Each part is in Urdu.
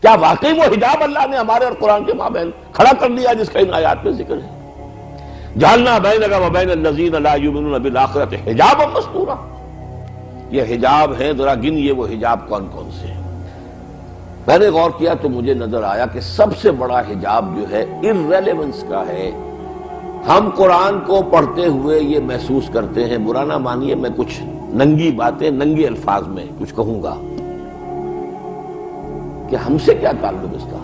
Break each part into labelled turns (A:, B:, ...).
A: کیا واقعی وہ حجاب اللہ نے ہمارے اور قرآن کے مابین کھڑا کر دیا جس کا ان آیات میں ذکر ہے؟ جعلنا بینک و بین الذین لا یؤمنون بالآخرۃ حجابا مستورا. یہ حجاب ہیں، ذرا گنیے وہ حجاب کون کون سے ہیں. میں نے غور کیا تو مجھے نظر آیا کہ سب سے بڑا حجاب جو ہے irrelevance کا ہے. ہم قرآن کو پڑھتے ہوئے یہ محسوس کرتے ہیں، برا نہ مانیے میں کچھ ننگی باتیں ننگے الفاظ میں کچھ کہوں گا، کہ ہم سے کیا تعلق اس کا.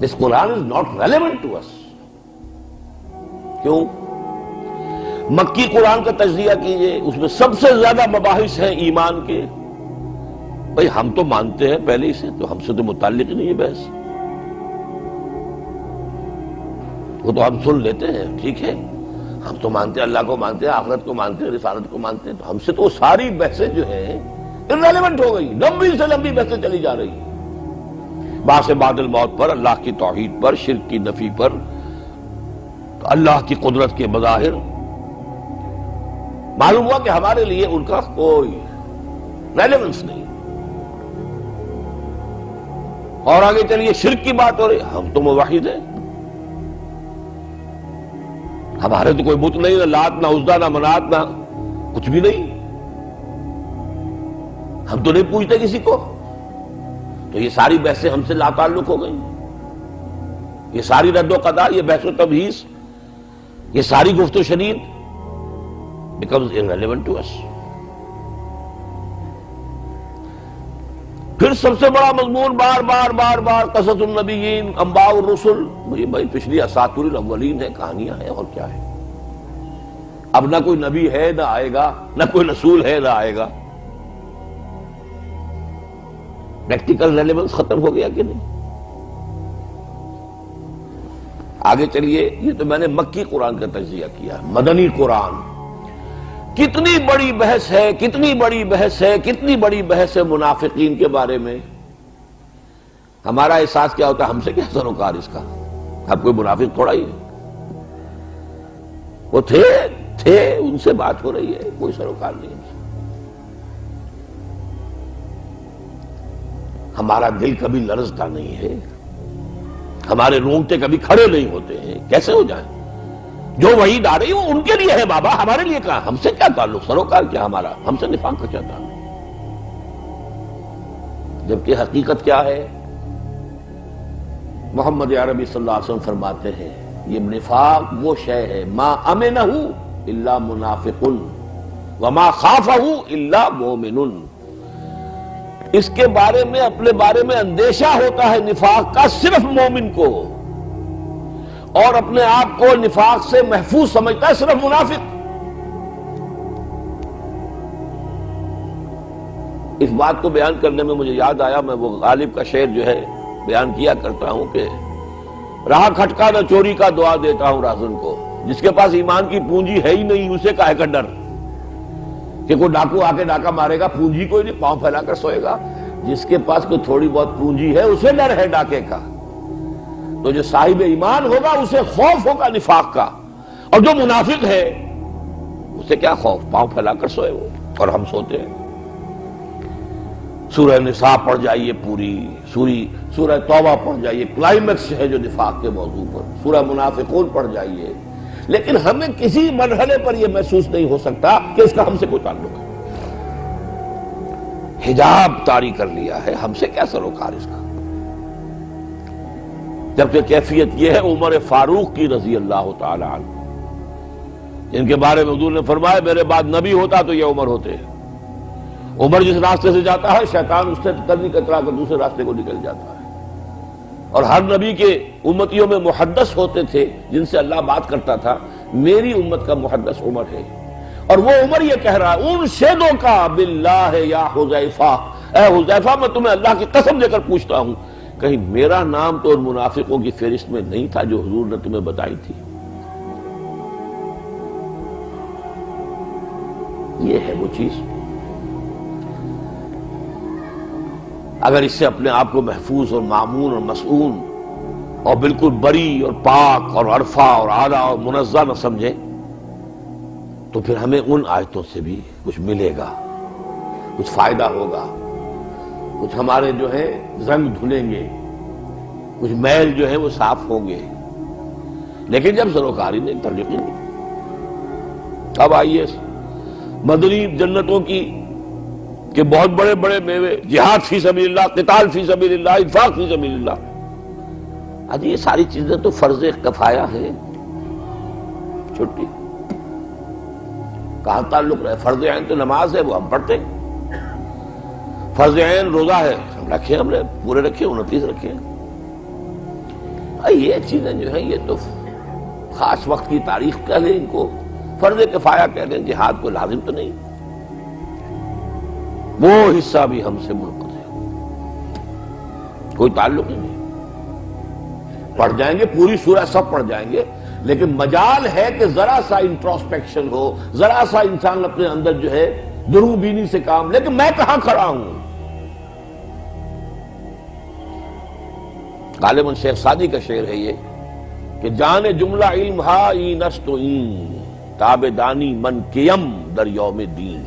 A: This Quran is not relevant to us. کیوں؟ مکی قرآن کا تجزیہ کیجئے، اس میں سب سے زیادہ مباحث ہیں ایمان کے. بھئی ہم تو مانتے ہیں پہلے ہی سے، تو ہم سے تو متعلق ہی نہیں ہے بحث. وہ تو ہم سن لیتے ہیں، ٹھیک ہے، ہم تو مانتے ہیں، اللہ کو مانتے ہیں، آخرت کو مانتے ہیں، رسالت کو مانتے ہیں، تو ہم سے تو ساری بحثیں جو ہیں irrelevant ہو گئی. لمبی سے لمبی بحثیں چلی جا رہی ہیں بعث بعد الموت پر، اللہ کی توحید پر، شرک کی نفی پر، اللہ کی قدرت کے مظاہر. معلوم ہوا کہ ہمارے لیے ان کا کوئی ریلیونس نہیں. اور آگے چلیے شرک کی بات ہو رہی، ہم تو موحد ہیں، ہمارے تو کوئی بت نہیں، نہ لات نہ عزا نہ منات نہ کچھ بھی نہیں، ہم تو نہیں پوچھتے کسی کو. تو یہ ساری بحثیں ہم سے لا تعلق ہو گئی، یہ ساری رد و قضا، یہ بحث و تبحیث، یہ ساری گفت و شنید becomes irrelevant to us. پھر سب سے بڑا مضمون بار بار بار بار قصص النبیین، انباء الرسل. بھائی پچھلی اساطیر الاولین ہے، کہانیاں ہیں، اور کیا ہے. اب نہ کوئی نبی ہے نہ آئے گا، نہ کوئی رسول ہے نہ آئے گا. پریکٹیکل ریلیونس ختم ہو گیا کہ نہیں. آگے چلیے، یہ تو میں نے مکی قرآن کا تجزیہ کیا. مدنی قرآن کتنی بڑی بحث ہے، کتنی بڑی بحث ہے، کتنی بڑی بحث ہے منافقین کے بارے میں. ہمارا احساس کیا ہوتا ہے، ہم سے کیا سروکار اس کا، اب کوئی منافق تھوڑا ہی ہے. وہ تھے ان سے بات ہو رہی ہے، کوئی سروکار نہیں. ہمارا دل کبھی لرزتا نہیں ہے، ہمارے رونگٹے کبھی کھڑے نہیں ہوتے ہیں. کیسے ہو جائیں؟ جو وحید آ رہی وہ ان کے لیے ہے بابا، ہمارے لیے کہاں. ہم سے کیا تعلق، سروکار کیا ہمارا، ہم سے نفاق کا کیا تعلق. جبکہ حقیقت کیا ہے، محمد عربی صلی اللہ علیہ وسلم فرماتے ہیں یہ نفاق وہ شے ہے ما امنہ الا منافق وما خافہ الا مومن. اس کے بارے میں، اپنے بارے میں اندیشہ ہوتا ہے نفاق کا صرف مومن کو، اور اپنے آپ کو نفاق سے محفوظ سمجھتا ہے صرف منافق. اس بات کو بیان کرنے میں مجھے یاد آیا، میں وہ غالب کا شعر جو ہے بیان کیا کرتا ہوں کہ راہ کھٹکا نہ چوری کا دعا دیتا ہوں رازن کو. جس کے پاس ایمان کی پونجی ہے ہی نہیں، اسے کاہے کا ڈر کہ کوئی ڈاکو آ کے ڈاکہ مارے گا. پونجی کوئی نہیں، پاؤں پھیلا کر سوئے گا. جس کے پاس کوئی تھوڑی بہت پونجی ہے اسے ڈر ہے ڈاکے کا. تو جو صاحب ایمان ہوگا اسے خوف ہوگا نفاق کا، اور جو منافق ہے اسے کیا خوف، پاؤں پھیلا کر سوئے وہ، اور ہم سوتے ہیں. سورہ نساء پڑھ جائیے پوری، سورہ توبہ پڑھ جائیے، کلائمیکس ہے جو نفاق کے موضوع پر. سورہ منافقون پڑھ جائیے. لیکن ہمیں کسی مرحلے پر یہ محسوس نہیں ہو سکتا کہ اس کا ہم سے کوئی تعلق ہے. حجاب طاری کر لیا ہے، ہم سے کیا سروکار اس کا. جبکہ کیفیت یہ ہے عمر فاروق کی رضی اللہ تعالی عنہ، جن کے بارے میں حضور نے فرمایا میرے بعد نبی ہوتا تو یہ عمر ہوتے ہیں. عمر جس راستے سے جاتا ہے شیطان اس سے قدمی کترا کر دوسرے راستے کو نکل جاتا ہے. اور ہر نبی کے امتیوں میں محدث ہوتے تھے جن سے اللہ بات کرتا تھا. میری امت کا محدث عمر ہے، اور وہ عمر یہ کہہ رہا ہے انشدو کا باللہ یا حذیفہ، اے حذیفہ میں تمہیں اللہ کی قسم دے کر پوچھتا ہوں، کہیں میرا نام تو ان منافقوں کی فہرست میں نہیں تھا جو حضور نے تمہیں بتائی تھی. یہ ہے وہ چیز. اگر اس سے اپنے آپ کو محفوظ اور معمون اور مسئول اور بالکل بری اور پاک اور عرفہ اور اعلیٰ اور منزہ نہ سمجھیں تو پھر ہمیں ان آیتوں سے بھی کچھ ملے گا، کچھ فائدہ ہوگا. کچھ ہمارے جو ہے رنگ دھلیں گے، کچھ میل جو ہے وہ صاف ہوں گے، لیکن جب سروکاری نہیں تعلق نہیں۔ اب آئیے مدنی جنتوں کی کہ بہت بڑے بڑے میوے، جہاد فی سبیل اللہ، قتال فی سبیل اللہ، انفاق فی سبیل اللہ، آج یہ ساری چیزیں تو فرض کفایہ ہیں۔ چھٹی کہاں تعلق رہے؟ فرض عین تو نماز ہے، وہ ہم پڑھتے ہیں۔ فرض عین روزہ ہے، ہم رکھے، ہم نے پورے رکھے، 29 رکھے۔ یہ چیزیں جو ہیں یہ تو خاص وقت کی تاریخ کہہ لیں، ان کو فرض کفایہ کہہ لیں، جہاد کو لازم تو نہیں، وہ حصہ بھی ہم سے منعقد ہے، کوئی تعلق ہی نہیں۔ پڑھ جائیں گے پوری سورہ، سب پڑھ جائیں گے، لیکن مجال ہے کہ ذرا سا انٹروسپیکشن ہو، ذرا سا انسان اپنے اندر جو ہے درو بینی سے کام، لیکن میں کہاں کھڑا ہوں؟ غالباً شیخ سعدی کا شعر ہے یہ کہ جان جملہ علم ہا این است و این، تاب دانی من کیم در یوم دین۔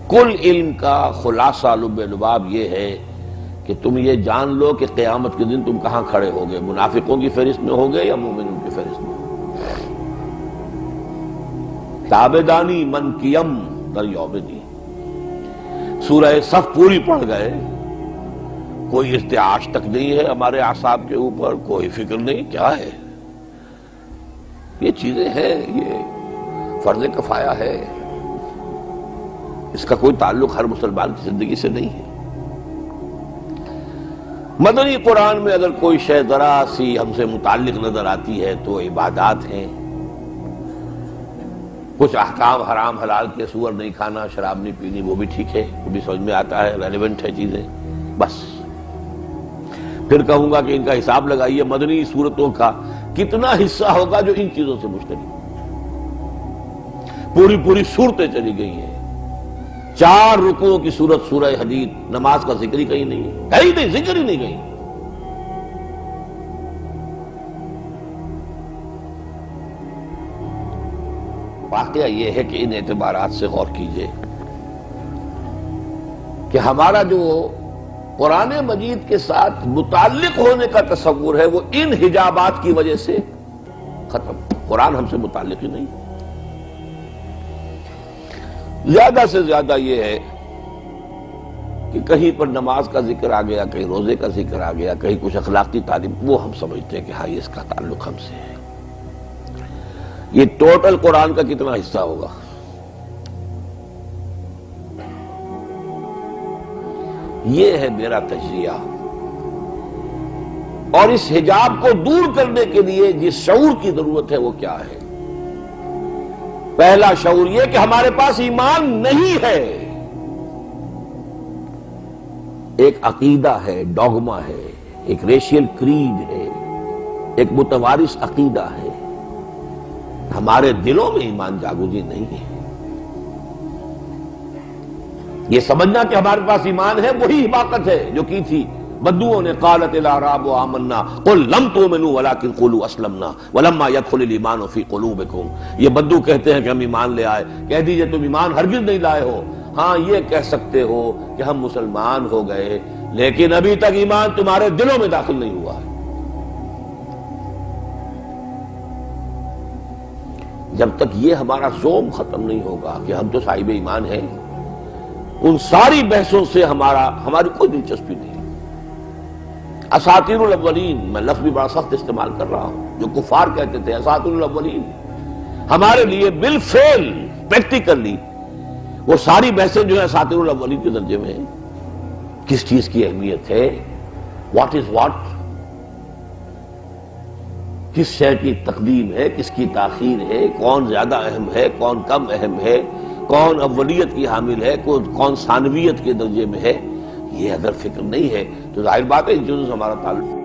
A: کل علم کا خلاصہ لب لباب یہ ہے کہ تم یہ جان لو کہ قیامت کے دن تم کہاں کھڑے ہوگے، منافقوں کی فہرست میں ہوگے یا مومنوں کی فہرست میں؟ تابدانی من کیم در یوم دین۔ سورہ صف پوری پڑھ گئے، کوئی ارتعاش تک نہیں ہے ہمارے اعصاب کے اوپر، کوئی فکر نہیں، کیا ہے یہ چیزیں ہیں، یہ فرض کفایہ ہے، اس کا کوئی تعلق ہر مسلمان کی زندگی سے نہیں ہے۔ مدنی قرآن میں اگر کوئی شے ذرا سی ہم سے متعلق نظر آتی ہے تو عبادات ہیں، کچھ احکام حرام حلال کے، سور نہیں کھانا، شراب نہیں پینی، وہ بھی ٹھیک ہے، وہ بھی سمجھ میں آتا ہے، ریلیونٹ ہے چیزیں، بس۔ پھر کہوں گا کہ ان کا حساب لگائیے مدنی صورتوں کا کتنا حصہ ہوگا جو ان چیزوں سے مشترک، پوری صورتیں چلی گئی ہیں، 4 رکوعوں کی سورت سورہ حدید، نماز کا ذکر ہی کہیں نہیں ہے، کہیں نہیں، ذکر ہی نہیں کہیں۔ واقعہ یہ ہے کہ ان اعتبارات سے غور کیجئے کہ ہمارا جو قرآن مجید کے ساتھ متعلق ہونے کا تصور ہے وہ ان حجابات کی وجہ سے ختم۔ قرآن ہم سے متعلق ہی نہیں۔ زیادہ سے زیادہ یہ ہے کہ کہیں پر نماز کا ذکر آ گیا، کہیں روزے کا ذکر آ گیا، کہیں کچھ اخلاقی تعلیم، وہ ہم سمجھتے ہیں کہ ہاں یہ اس کا تعلق ہم سے ہے۔ یہ ٹوٹل قرآن کا کتنا حصہ ہوگا؟ یہ ہے میرا تجزیہ، اور اس حجاب کو دور کرنے کے لیے جس شعور کی ضرورت ہے وہ کیا ہے؟ پہلا شعور یہ کہ ہمارے پاس ایمان نہیں ہے، ایک عقیدہ ہے، ڈوگما ہے، ایک ریشیل کریڈ ہے، ایک متوارث عقیدہ ہے، ہمارے دلوں میں ایمان جاگوزی نہیں ہے۔ یہ سمجھنا کہ ہمارے پاس ایمان ہے وہی حماقت ہے جو کی تھی بدوؤں نے، قالت الاعراب آمنا قل لم تؤمنوا ولکن قولوا اسلمنا ولما يدخل الايمان في قلوبكم۔ یہ بدو کہتے ہیں کہ ہم ایمان لے آئے، کہہ دیجئے تم ایمان ہرگز نہیں لائے ہو۔ ہاں یہ کہہ سکتے ہو کہ ہم مسلمان ہو گئے، لیکن ابھی تک ایمان تمہارے دلوں میں داخل نہیں ہوا ہے۔ جب تک یہ ہمارا زوم ختم نہیں ہوگا کہ ہم تو صاحب ایمان ہیں، ان ساری بحثوں سے ہماری کوئی دلچسپی نہیں۔ اساطیر الاولین، میں لفظ بھی بڑا سخت استعمال کر رہا ہوں، جو کفار کہتے تھے اساطیر الاولین، ہمارے لیے بالفعل پریکٹیکلی وہ ساری بحثیں جو ہیں اساطیر الاولین کے درجے میں ہیں۔ کس چیز کی اہمیت ہے، واٹ از واٹ، کس شے کی تقدیم ہے، کس کی تاخیر ہے، کون زیادہ اہم ہے، کون کم اہم ہے، کون اولیت کی حامل ہے، کون ثانویت کے درجے میں ہے، یہ اگر فکر نہیں ہے تو ظاہر بات ہے ان چیزوں سے ہمارا تعلق